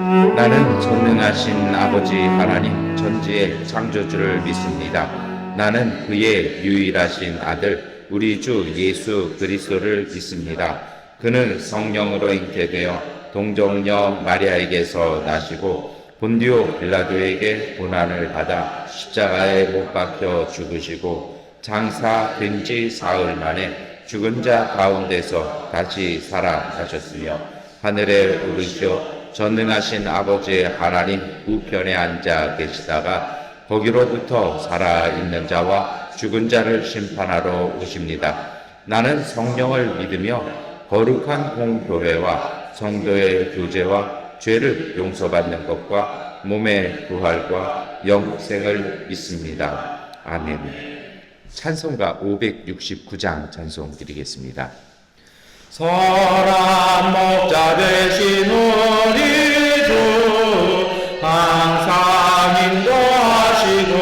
나는 전능하신 아버지 하나님 전지의 창조주를 믿습니다. 나는 그의 유일하신 아들 우리 주 예수 그리스도를 믿습니다. 그는 성령으로 잉태되어 동정녀 마리아에게서 나시고 본디오 빌라도에게 고난을 받아 십자가에 못 박혀 죽으시고 장사된 지 사흘 만에 죽은 자 가운데서 다시 살아나셨으며 하늘에 오르시어 전능하신 아버지 하나님 우편에 앉아 계시다가 거기로부터 살아있는 자와 죽은 자를 심판하러 오십니다. 나는 성령을 믿으며 거룩한 공교회와 성도의 교제와 죄를 용서받는 것과 몸의 부활과 영생을 믿습니다. 아멘. 찬송가 569장 찬송 드리겠습니다. 선한 목자 되신 우리 주 항상 인도하시고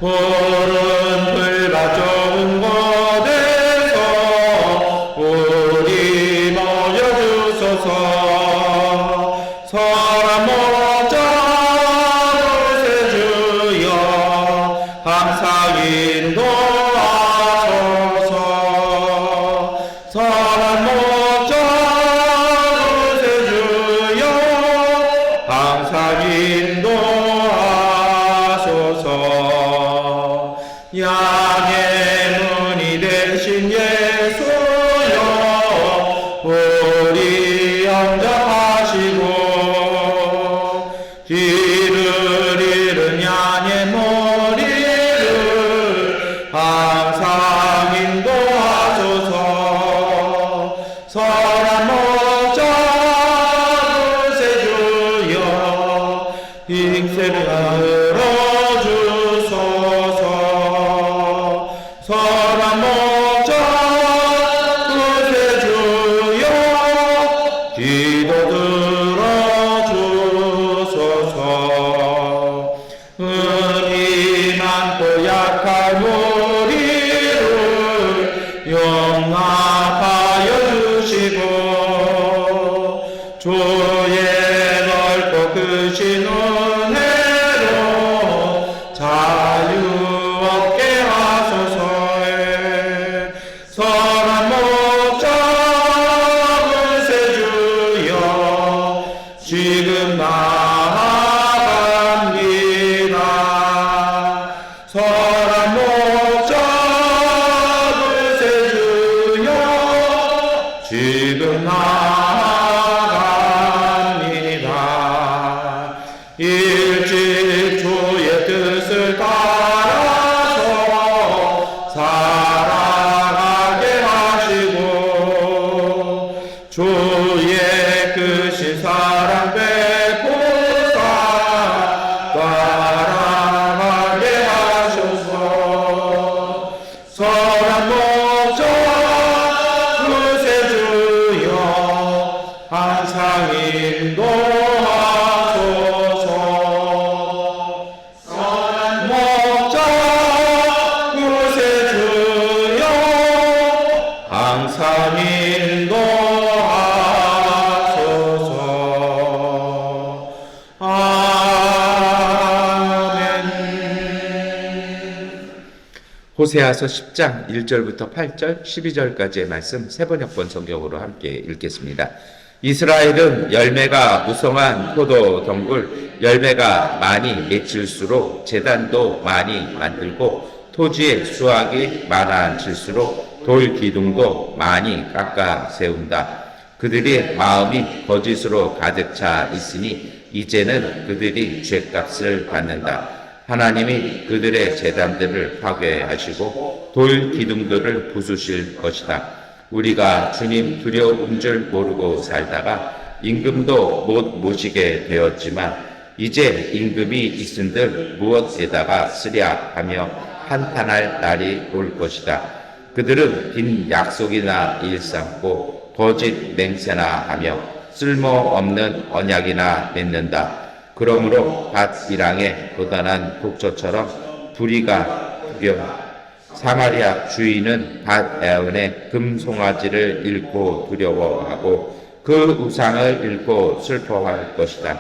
푸른 풀밭 좁은 곳에서 우리 모여주소서. 선한 목자 구세주여 항상 인도하소서. 선한 목자 구세주여 항상 인도하소서. 양의 문이 되신 예수여 우리 영접하시고 길을 잃은 양의 머리를 항상 인도하소서. 선한 목자 구세주여 잉세를 열어주소서. 선한 목자 구세주여 기도 들어주소서. 은이 많고 약한 우리를 용납하여 주시고 주의 넓고 크신 은혜로 자유 얻게 하소서. 선한 목자 구세주여 지금 나아갑니다. 선한 목자 구세주여 지금 나아갑니다. 일찍 주의 뜻을 따라서 살아가게 하시고 주의 크신 사랑 베푸사 따라가게 하소서. 선한 목자 구세주여 항상 인도하소서. 선한 목자 구세주여 항상 인도하소서. 아멘. 호세아서 10장 1절부터 8절 12절까지의 말씀 세번역번 성경으로 함께 읽겠습니다. 이스라엘은 열매가 무성한 포도 덩굴 열매가 많이 맺힐수록 제단도 많이 만들고 토지에 수확이 많아질수록 돌 기둥도 많이 깎아 세운다. 그들의 마음이 거짓으로 가득 차 있으니 이제는 그들이 죄값을 받는다. 하나님이 그들의 제단들을 파괴하시고 돌 기둥들을 부수실 것이다. 우리가 주님 두려운 줄 모르고 살다가 임금도 못 모시게 되었지만 이제 임금이 있은들 무엇에다가 쓰랴 하며 한탄할 날이 올 것이다. 그들은 빈 약속이나 일삼고 거짓 맹세나 하며 쓸모없는 언약이나 맺는다. 그러므로 밭 이랑의 고단한 독처처럼 불의가 구경 사마리아 주인은 밭 애언의 금송아지를 잃고 두려워하고 그 우상을 잃고 슬퍼할 것이다.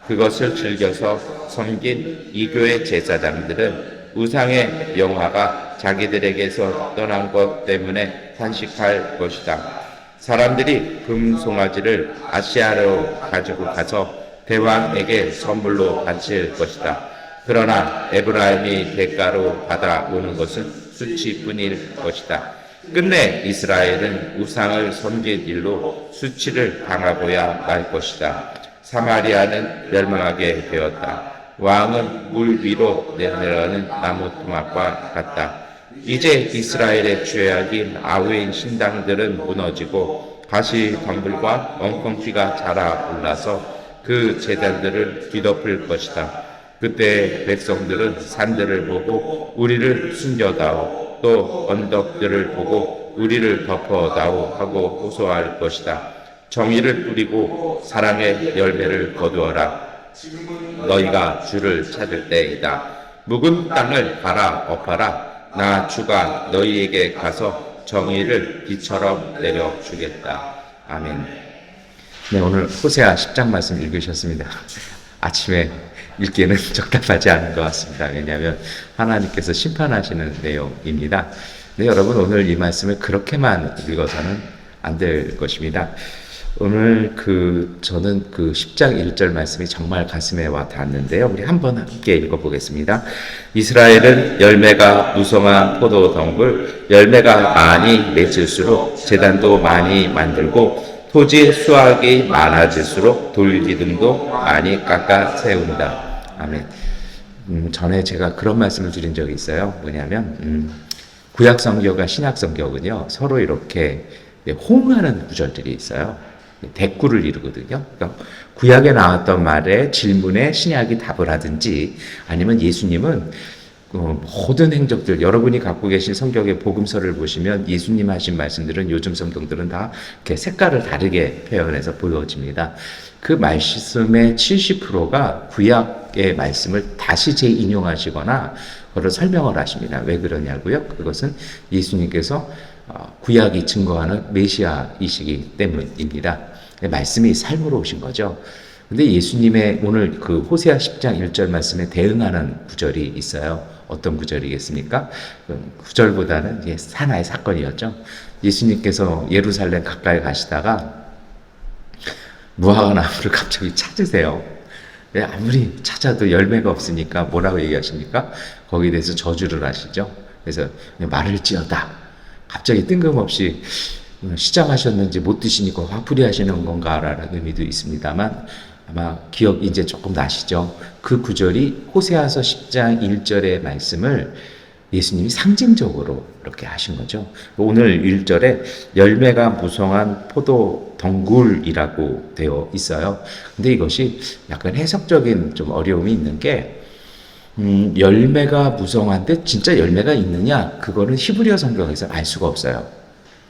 그것을 즐겨서 섬긴 이교의 제사장들은 우상의 영화가 자기들에게서 떠난 것 때문에 탄식할 것이다. 사람들이 금 송아지를 아시아로 가지고 가서 대왕에게 선물로 바칠 것이다. 그러나 에브라임이 대가로 받아오는 것은 수치뿐일 것이다. 끝내 이스라엘은 우상을 섬긴 일로 수치를 당하고야 말 것이다. 사마리아는 멸망하게 되었다. 왕은 물 위로 내려가는 나무 토막과 같다. 이제 이스라엘의 죄악인 아우인 신당들은 무너지고 가시 덤불과 엉겅퀴가 자라올라서 그 제단들을 뒤덮을 것이다. 그때 백성들은 산들을 보고 우리를 숨겨다오, 또 언덕들을 보고 우리를 덮어다오 하고 호소할 것이다. 정의를 뿌리고 사랑의 열매를 거두어라. 너희가 주를 찾을 때이다. 묵은 땅을 갈아 엎어라. 나 주가 너희에게 가서 정의를 비처럼 내려주겠다. 아멘. 네, 오늘 호세아 10장 말씀 읽으셨습니다. 아침에 읽기에는 적답하지 않은 것 같습니다. 왜냐하면 하나님께서 심판하시는 내용입니다. 네, 여러분 오늘 이 말씀을 그렇게만 읽어서는 안 될 것입니다. 오늘 저는 10장 1절 말씀이 정말 가슴에 와 닿았는데요. 우리 한번 함께 읽어보겠습니다. 이스라엘은 열매가 무성한 포도 덩굴, 열매가 많이 맺을수록 제단도 많이 만들고 토지 수확이 많아질수록 돌기둥도 많이 깎아 세운다. 아멘. 전에 제가 그런 말씀을 드린 적이 있어요. 뭐냐면 구약 성경과 신약 성경은요 서로 이렇게 호응하는 구절들이 있어요. 대꾸를 이루거든요. 그러니까 구약에 나왔던 말에 질문에 신약이 답을 하든지 아니면 예수님은 모든 행적들, 여러분이 갖고 계신 성경의 복음서를 보시면 예수님 하신 말씀들은 요즘 성경들은 다 이렇게 색깔을 다르게 표현해서 보여집니다. 그 말씀의 70%가 구약의 말씀을 다시 재인용하시거나 그걸 설명을 하십니다. 왜 그러냐고요? 그것은 예수님께서 구약이 증거하는 메시아이시기 때문입니다. 말씀이 삶으로 오신 거죠. 근데 예수님의 오늘 호세아 10장 1절 말씀에 대응하는 구절이 있어요. 어떤 구절이겠습니까? 구절보다는 이제 하나의 사건이었죠. 예수님께서 예루살렘 가까이 가시다가 무화과 나무를 갑자기 찾으세요. 아무리 찾아도 열매가 없으니까 뭐라고 얘기하십니까? 거기에 대해서 저주를 하시죠. 그래서 말을지어다. 갑자기 뜬금없이 시장하셨는지 못 드시니까 화풀이 하시는 건가라는 의미도 있습니다만 아마 기억 이제 조금 나시죠? 그 구절이 호세아서 10장 1절의 말씀을 예수님이 상징적으로 이렇게 하신 거죠. 오늘 1절에 열매가 무성한 포도 덩굴이라고 되어 있어요. 근데 이것이 약간 해석적인 좀 어려움이 있는 게 열매가 무성한데 진짜 열매가 있느냐? 그거는 히브리어 성경에서 알 수가 없어요.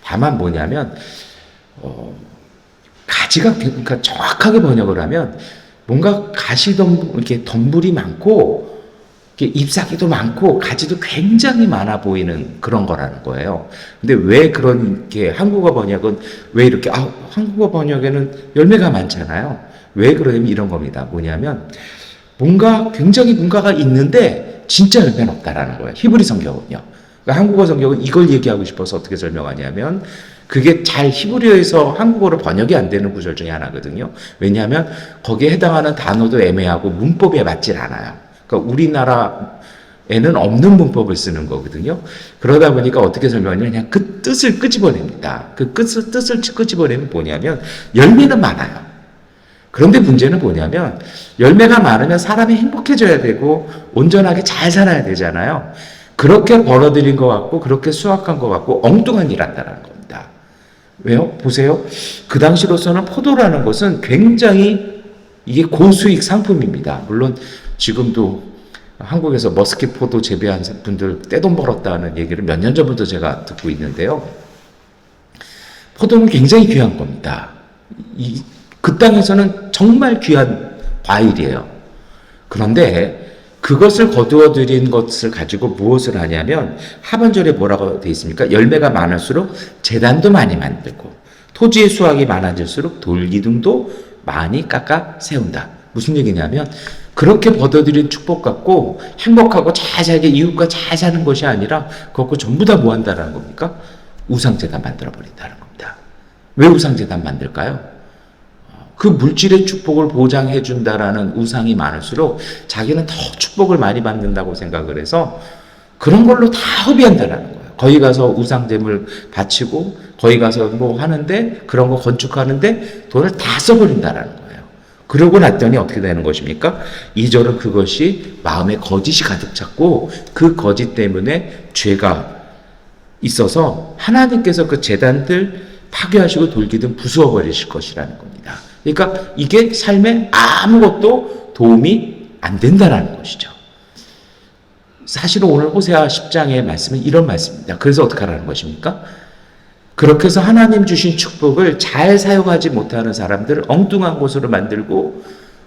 다만 뭐냐면 가지가 그러니까 정확하게 번역을 하면 뭔가 이렇게 덤불이 많고 이렇게 잎사귀도 많고 가지도 굉장히 많아 보이는 그런 거라는 거예요. 근데 왜 그렇게 한국어 번역은 왜 이렇게 한국어 번역에는 열매가 많잖아요. 왜 그러냐면 이런 겁니다. 뭐냐면 굉장히 뭔가가 있는데 진짜 열매는 없다라는 거예요. 히브리 성경은요. 그러니까 한국어 성경은 이걸 얘기하고 싶어서 어떻게 설명하냐면 그게 잘 히브리어에서 한국어로 번역이 안 되는 구절 중에 하나거든요. 왜냐하면 거기에 해당하는 단어도 애매하고 문법에 맞질 않아요. 그러니까 우리나라에는 없는 문법을 쓰는 거거든요. 그러다 보니까 어떻게 설명하냐면 그냥 그 뜻을 끄집어냅니다. 그 뜻을 끄집어내면 뭐냐면 열매는 많아요. 그런데 문제는 뭐냐면 열매가 많으면 사람이 행복해져야 되고 온전하게 잘 살아야 되잖아요. 그렇게 벌어들인 것 같고 그렇게 수확한 것 같고 엉뚱한 일 한다는 겁니다. 왜요? 보세요. 그 당시로서는 포도라는 것은 굉장히 이게 고수익 상품입니다. 물론 지금도 한국에서 머스킷 포도 재배한 분들 떼돈 벌었다는 얘기를 몇 년 전부터 제가 듣고 있는데요. 포도는 굉장히 귀한 겁니다. 그 땅에서는 정말 귀한 과일이에요. 그런데 그것을 거두어 들인 것을 가지고 무엇을 하냐면 하반절에 뭐라고 되어 있습니까? 열매가 많을수록 제단도 많이 만들고 토지의 수확이 많아질수록 돌기둥도 많이 깎아 세운다. 무슨 얘기냐면 그렇게 벌어들인 축복 갖고 행복하고 잘 살게 이웃과 잘 사는 것이 아니라 그거 전부 다 뭐 한다는 겁니까? 우상재단 만들어버린다는 겁니다. 왜 우상재단 만들까요? 그 물질의 축복을 보장해 준다라는 우상이 많을수록 자기는 더 축복을 많이 받는다고 생각을 해서 그런 걸로 다 허비한다는 거예요. 거기 가서 우상제물 바치고 거기 가서 뭐 하는데 그런 거 건축하는데 돈을 다 써버린다는 거예요. 그러고 났더니 어떻게 되는 것입니까? 2절은 그것이 마음에 거짓이 가득 찼고 그 거짓 때문에 죄가 있어서 하나님께서 그 제단들 파괴하시고 돌기둥 부수어 버리실 것이라는 겁니다. 그러니까 이게 삶에 아무것도 도움이 안 된다는 것이죠. 사실은 오늘 호세아 10장의 말씀은 이런 말씀입니다. 그래서 어떻게 하라는 것입니까? 그렇게 해서 하나님 주신 축복을 잘 사용하지 못하는 사람들, 엉뚱한 곳으로 만들고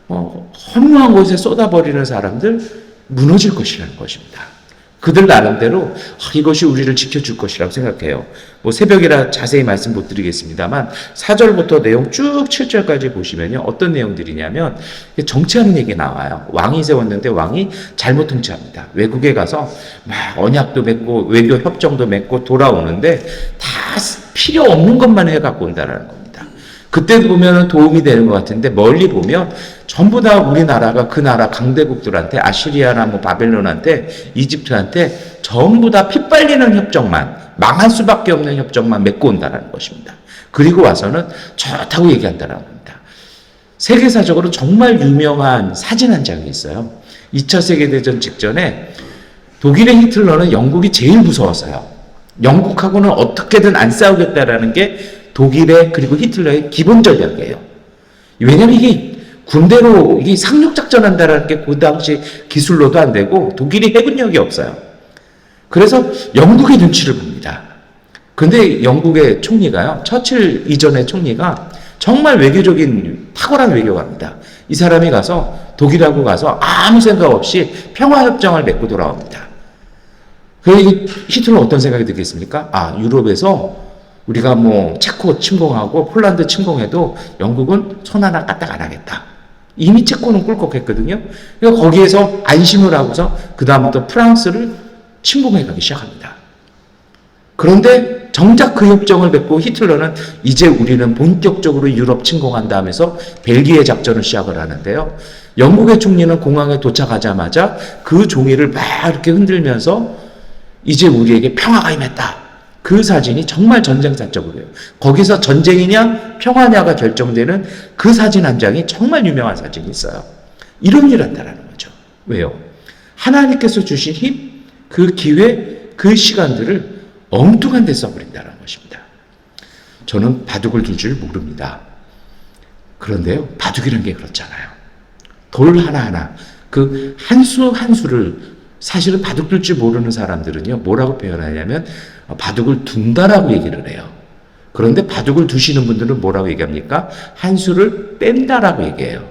허무한 곳에 쏟아버리는 사람들 무너질 것이라는 것입니다. 그들 나름대로 이것이 우리를 지켜줄 것이라고 생각해요. 뭐 새벽이라 자세히 말씀 못 드리겠습니다만 4절부터 내용 쭉 7절까지 보시면요. 어떤 내용들이냐면 정치하는 얘기 나와요. 왕이 세웠는데 왕이 잘못 통치합니다. 외국에 가서 막 언약도 맺고 외교 협정도 맺고 돌아오는데 다 필요 없는 것만 해갖고 온다는 겁니다. 그때 보면 도움이 되는 것 같은데 멀리 보면 전부 다 우리나라가 그 나라 강대국들한테 아시리아나 뭐 바벨론한테 이집트한테 전부 다 피 빨리는 협정만 망할 수밖에 없는 협정만 맺고 온다는 것입니다. 그리고 와서는 좋다고 얘기한다는 겁니다. 세계사적으로 정말 유명한 사진 한 장이 있어요. 2차 세계대전 직전에 독일의 히틀러는 영국이 제일 무서웠어요. 영국하고는 어떻게든 안 싸우겠다라는 게 독일의 그리고 히틀러의 기본 전략이에요. 왜냐하면 이게 군대로 이게 상륙작전 한다라는 게 그 당시 기술로도 안 되고 독일이 해군력이 없어요. 그래서 영국의 눈치를 봅니다. 근데 영국의 총리가요, 처칠 이전의 총리가 정말 외교적인 탁월한 외교가입니다. 이 사람이 가서 독일하고 가서 아무 생각 없이 평화협정을 맺고 돌아옵니다. 그래서 히틀러 어떤 생각이 들겠습니까? 아, 유럽에서 우리가 뭐 체코 침공하고 폴란드 침공해도 영국은 손 하나 까딱 안 하겠다. 이미 체코는 꿀꺽했거든요. 그러니까 거기에서 안심을 하고서 그 다음부터 프랑스를 침공해 가기 시작합니다. 그런데 정작 그 협정을 맺고 히틀러는 이제 우리는 본격적으로 유럽 침공한다 하면서 벨기에 작전을 시작을 하는데요. 영국의 총리는 공항에 도착하자마자 그 종이를 막 이렇게 흔들면서 이제 우리에게 평화가 임했다. 그 사진이 정말 전쟁사적으로요. 거기서 전쟁이냐 평화냐가 결정되는 그 사진 한 장이 정말 유명한 사진이 있어요. 이런 일을 한다는 거죠. 왜요? 하나님께서 주신 힘, 그 기회, 그 시간들을 엉뚱한 데 써버린다는 것입니다. 저는 바둑을 둘 줄 모릅니다. 그런데요, 바둑이라는 게 그렇잖아요. 돌 하나하나, 그 한 수 한 수를 사실은 바둑 둘 줄 모르는 사람들은요, 뭐라고 표현하냐면 바둑을 둔다라고 얘기를 해요. 그런데 바둑을 두시는 분들은 뭐라고 얘기합니까? 한 수를 뺀다라고 얘기해요.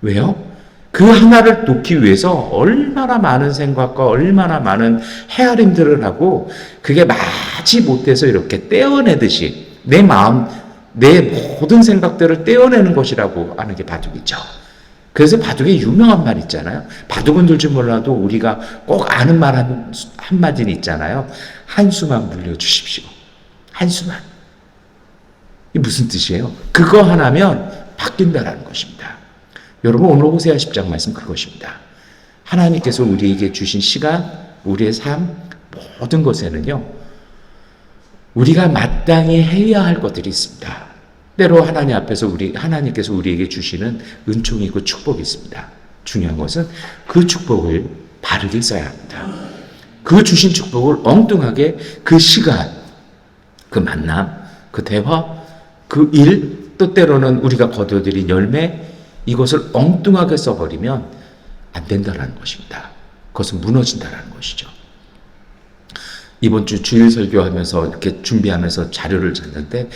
왜요? 그 하나를 놓기 위해서 얼마나 많은 생각과 얼마나 많은 헤아림들을 하고 그게 마치 못해서 이렇게 떼어내듯이 내 마음, 내 모든 생각들을 떼어내는 것이라고 하는 게 바둑이죠. 그래서 바둑에 유명한 말 있잖아요. 바둑은 둘 줄 몰라도 우리가 꼭 아는 말 한마디는 있잖아요. 한수만 물려주십시오. 한수만. 이게 무슨 뜻이에요? 그거 하나면 바뀐다라는 것입니다. 여러분, 오늘 호세아 10장 말씀 그것입니다. 하나님께서 우리에게 주신 시간, 우리의 삶, 모든 것에는요, 우리가 마땅히 해야 할 것들이 있습니다. 때로 하나님 앞에서 하나님께서 우리에게 주시는 은총이고 축복이 있습니다. 중요한 것은 그 축복을 바르게 써야 합니다. 그 주신 축복을 엉뚱하게 그 시간, 그 만남, 그 대화, 그 일, 또 때로는 우리가 거둬들인 열매, 이것을 엉뚱하게 써버리면 안 된다는 것입니다. 그것은 무너진다는 것이죠. 이번 주 주일 설교하면서 이렇게 준비하면서 자료를 찾는데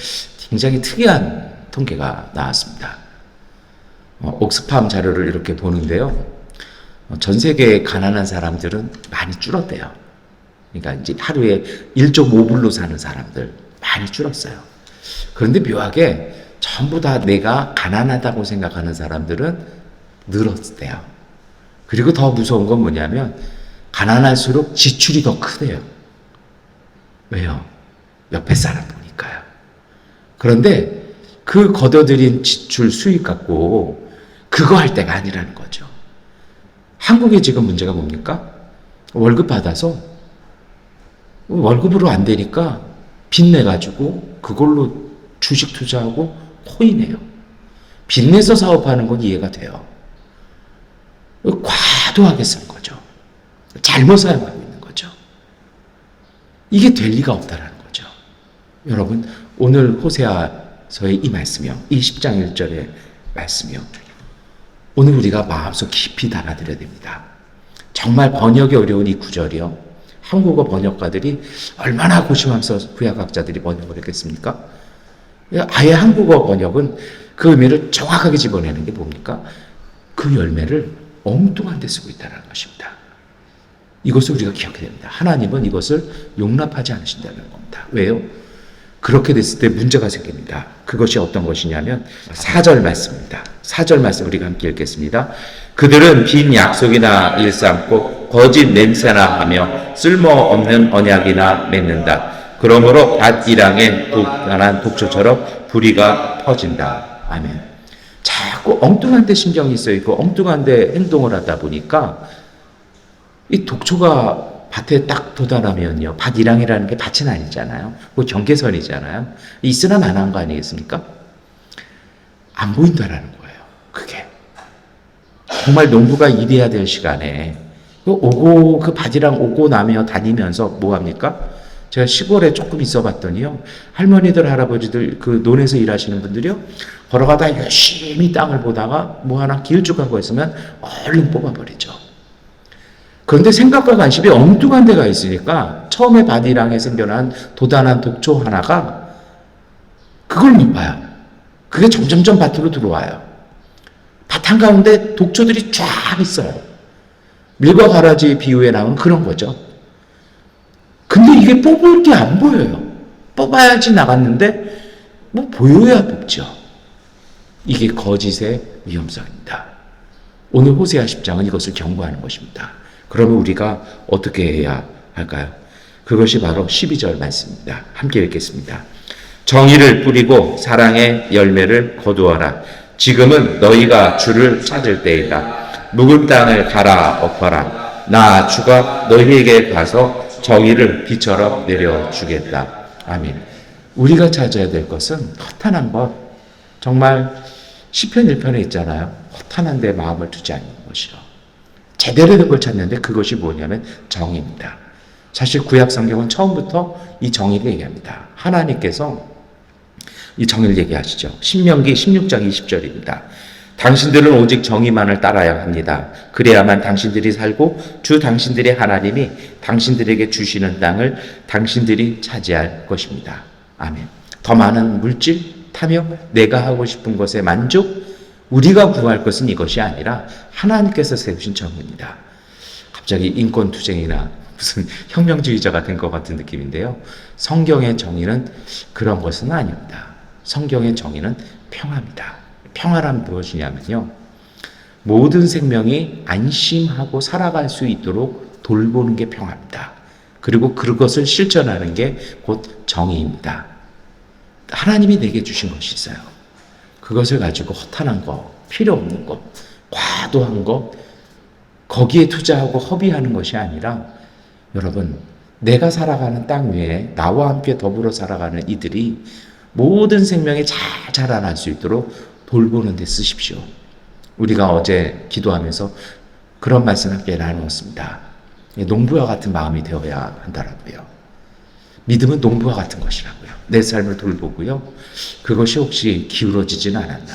굉장히 특이한 통계가 나왔습니다. 옥스팜 자료를 이렇게 보는데요. 전 세계의 가난한 사람들은 많이 줄었대요. 그러니까 이제 하루에 1.5불로 사는 사람들 많이 줄었어요. 그런데 묘하게 전부 다 내가 가난하다고 생각하는 사람들은 늘었대요. 그리고 더 무서운 건 뭐냐면 가난할수록 지출이 더 크대요. 왜요? 옆에 사람 보니까요. 그런데 그 걷어들인 지출 수익 갖고 그거 할 때가 아니라는 거죠. 한국의 지금 문제가 뭡니까? 월급 받아서 월급으로 안 되니까 빚내가지고 그걸로 주식 투자하고 코인해요. 빚내서 사업하는 건 이해가 돼요. 과도하게 쓴 거죠. 잘못 사용하고 있는 거죠. 이게 될 리가 없다라는 거죠. 여러분, 오늘 호세아서의 이 말씀이요. 이 10장 1절의 말씀이요. 오늘 우리가 마음속 깊이 담아들여야 됩니다. 정말 번역이 어려운 이 구절이요. 한국어 번역가들이 얼마나 고심하면서 구약학자들이 번역을 했겠습니까? 아예 한국어 번역은 그 의미를 정확하게 집어내는 게 뭡니까? 그 열매를 엉뚱한 데 쓰고 있다는 것입니다. 이것을 우리가 기억해야 됩니다. 하나님은 이것을 용납하지 않으신다는 겁니다. 왜요? 그렇게 됐을 때 문제가 생깁니다. 그것이 어떤 것이냐면 4절 말씀입니다. 4절 말씀 우리가 함께 읽겠습니다. 그들은 빈 약속이나 일삼고 거짓 냄새나 하며 쓸모없는 언약이나 맺는다. 그러므로 밭이랑에 독단한 독초처럼 불의가 퍼진다. 아멘. 자꾸 엉뚱한 데 신경이 쓰이고 엉뚱한 데 행동을 하다 보니까 이 독초가 밭에 딱 돋아나면요. 밭이랑이라는 게 밭은 아니잖아요. 그 경계선이잖아요. 있으나 마나한 거 아니겠습니까? 안 보인다라는 거예요. 그게. 정말 농부가 일해야 될 시간에 그 밭이랑 오고 나며 다니면서 뭐 합니까? 제가 시골에 조금 있어 봤더니요. 할머니들, 할아버지들 그 논에서 일하시는 분들이요. 걸어가다 열심히 땅을 보다가 뭐 하나 길쭉한 거 있으면 얼른 뽑아버리죠. 그런데 생각과 관심이 엉뚱한 데가 있으니까 처음에 밭이랑에 생겨난 도단한 독초 하나가 그걸 못 봐요. 그게 점점점 밭으로 들어와요. 밭 한가운데 독초들이 쫙 있어요. 밀과 가라지 비유에 나오는 그런 거죠. 근데 이게 뽑을 게 안 보여요. 뽑아야지 나갔는데 뭐 보여야 뽑죠. 이게 거짓의 위험성입니다. 오늘 호세아 10장은 이것을 경고하는 것입니다. 그러면 우리가 어떻게 해야 할까요? 그것이 바로 12절 말씀입니다. 함께 읽겠습니다. 정의를 뿌리고 사랑의 열매를 거두어라. 지금은 너희가 주를 찾을 때이다. 묵은 땅을 갈아 엎어라. 나 주가 너희에게 가서 정의를 비처럼 내려주겠다. 아멘. 우리가 찾아야 될 것은 허탄한 것. 정말 시편 1편에 있잖아요. 허탄한 데 마음을 두지 않는 것이요. 제대로 된 걸 찾는데 그것이 뭐냐면 정의입니다. 사실 구약 성경은 처음부터 이 정의를 얘기합니다. 하나님께서 이 정의를 얘기하시죠. 신명기 16장 20절입니다. 당신들은 오직 정의만을 따라야 합니다. 그래야만 당신들이 살고 주 당신들의 하나님이 당신들에게 주시는 땅을 당신들이 차지할 것입니다. 아멘. 더 많은 물질, 탐욕, 내가 하고 싶은 것에 만족, 우리가 구할 것은 이것이 아니라 하나님께서 세우신 정의입니다. 갑자기 인권투쟁이나 무슨 혁명주의자가 된 것 같은 느낌인데요. 성경의 정의는 그런 것은 아닙니다. 성경의 정의는 평화입니다. 평화란 무엇이냐면요. 모든 생명이 안심하고 살아갈 수 있도록 돌보는 게 평화입니다. 그리고 그것을 실천하는 게 곧 정의입니다. 하나님이 내게 주신 것이 있어요. 그것을 가지고 허탄한 거, 필요 없는 거, 과도한 거, 거기에 투자하고 허비하는 것이 아니라 여러분, 내가 살아가는 땅 위에 나와 함께 더불어 살아가는 이들이 모든 생명이 잘 자라날 수 있도록 돌보는 데 쓰십시오. 우리가 어제 기도하면서 그런 말씀 함께 나누었습니다. 농부와 같은 마음이 되어야 한다라고요. 믿음은 농부와 같은 것이라고요. 내 삶을 돌보고요. 그것이 혹시 기울어지지는 않았나?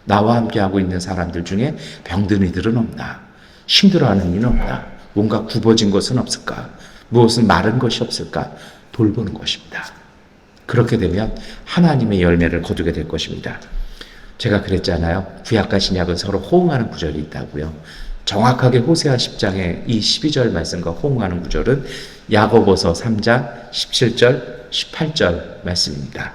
나와 함께하고 있는 사람들 중에 병든 이들은 없나? 힘들어하는 이는 없나? 뭔가 굽어진 것은 없을까? 무엇은 마른 것이 없을까? 돌보는 것입니다. 그렇게 되면 하나님의 열매를 거두게 될 것입니다. 제가 그랬잖아요. 구약과 신약은 서로 호응하는 구절이 있다고요. 정확하게 호세아 10장의 이 12절 말씀과 호응하는 구절은 야고보서 3장 17절, 18절 말씀입니다.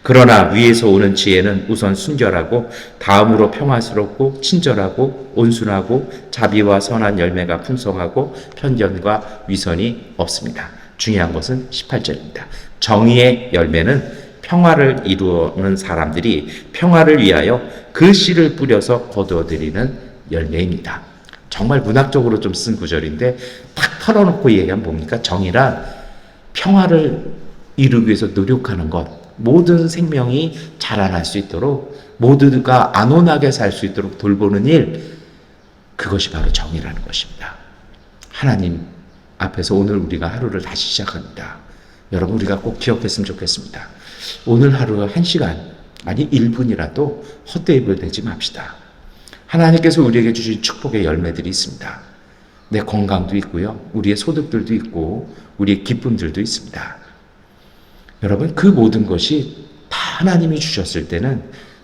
그러나 위에서 오는 지혜는 우선 순결하고 다음으로 평화스럽고 친절하고 온순하고 자비와 선한 열매가 풍성하고 편견과 위선이 없습니다. 중요한 것은 18절입니다. 정의의 열매는 평화를 이루는 사람들이 평화를 위하여 그 씨를 뿌려서 거두어들이는 열매입니다. 정말 문학적으로 좀 쓴 구절인데 탁 털어놓고 얘기하면 뭡니까? 정의란 평화를 이루기 위해서 노력하는 것, 모든 생명이 자라날 수 있도록, 모두가 안온하게 살 수 있도록 돌보는 일, 그것이 바로 정의라는 것입니다. 하나님 앞에서 오늘 우리가 하루를 다시 시작합니다. 여러분, 우리가 꼭 기억했으면 좋겠습니다. 오늘 하루 1시간, 아니 1분이라도 헛되이 보내지 맙시다. 하나님께서 우리에게 주신 축복의 열매들이 있습니다. 내 건강도 있고요, 우리의 소득들도 있고 우리의 기쁨들도 있습니다. 여러분, 그 모든 것이 다 하나님이 주셨을 때는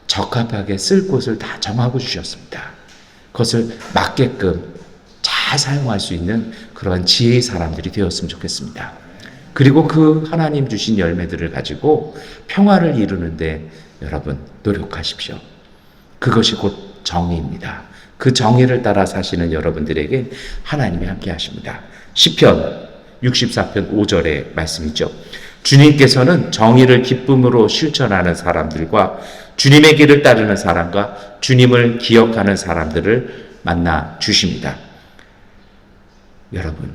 적합하게 쓸 곳을 다 정하고 주셨습니다. 그것을 맞게끔 잘 사용할 수 있는 그러한 지혜의 사람들이 되었으면 좋겠습니다. 그리고 그 하나님 주신 열매들을 가지고 평화를 이루는데 여러분 노력하십시오. 그것이 곧 정의입니다. 그 정의를 따라 사시는 여러분들에게 하나님이 함께 하십니다. 시편 64편 5절의 말씀이죠. 주님께서는 정의를 기쁨으로 실천하는 사람들과 주님의 길을 따르는 사람과 주님을 기억하는 사람들을 만나 주십니다. 여러분,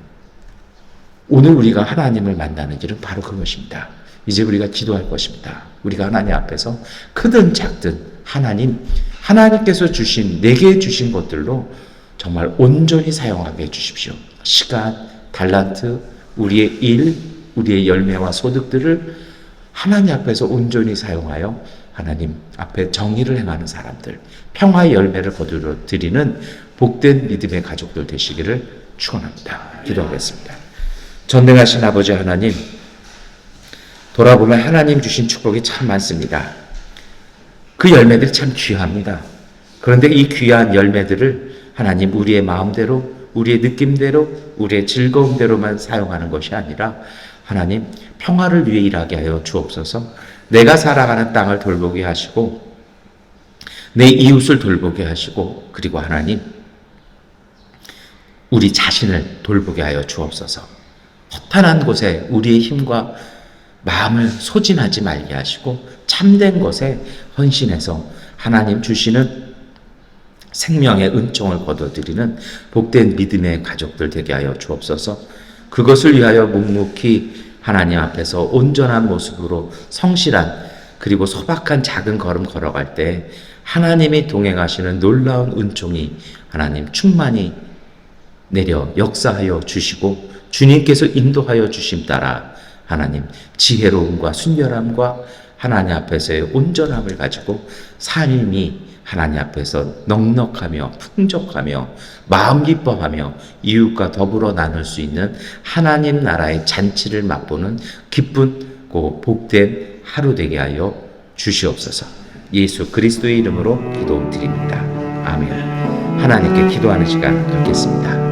오늘 우리가 하나님을 만나는 길은 바로 그것입니다. 이제 우리가 기도할 것입니다. 우리가 하나님 앞에서 크든 작든 하나님께서 주신, 내게 주신 것들로 정말 온전히 사용하게 해주십시오. 시간, 달란트, 우리의 일, 우리의 열매와 소득들을 하나님 앞에서 온전히 사용하여 하나님 앞에 정의를 행하는 사람들, 평화의 열매를 거두어 드리는 복된 믿음의 가족들 되시기를 축원합니다. 기도하겠습니다. 전능하신 아버지 하나님, 돌아보면 하나님 주신 축복이 참 많습니다. 그 열매들이 참 귀합니다. 그런데 이 귀한 열매들을 하나님 우리의 마음대로, 우리의 느낌대로, 우리의 즐거움대로만 사용하는 것이 아니라 하나님 평화를 위해 일하게 하여 주옵소서. 내가 살아가는 땅을 돌보게 하시고 내 이웃을 돌보게 하시고, 그리고 하나님 우리 자신을 돌보게 하여 주옵소서. 허탄한 곳에 우리의 힘과 마음을 소진하지 말게 하시고 참된 것에 헌신해서 하나님 주시는 생명의 은총을 거둬들이는 복된 믿음의 가족들 되게 하여 주옵소서. 그것을 위하여 묵묵히 하나님 앞에서 온전한 모습으로 성실한, 그리고 소박한 작은 걸음 걸어갈 때 하나님이 동행하시는 놀라운 은총이 하나님 충만히 내려 역사하여 주시고, 주님께서 인도하여 주심 따라 하나님 지혜로움과 순결함과 하나님 앞에서의 온전함을 가지고 삶이 하나님 앞에서 넉넉하며 풍족하며 마음 기뻐하며 이웃과 더불어 나눌 수 있는 하나님 나라의 잔치를 맛보는 기쁘고 복된 하루 되게 하여 주시옵소서. 예수 그리스도의 이름으로 기도드립니다. 아멘. 하나님께 기도하는 시간 갖겠습니다.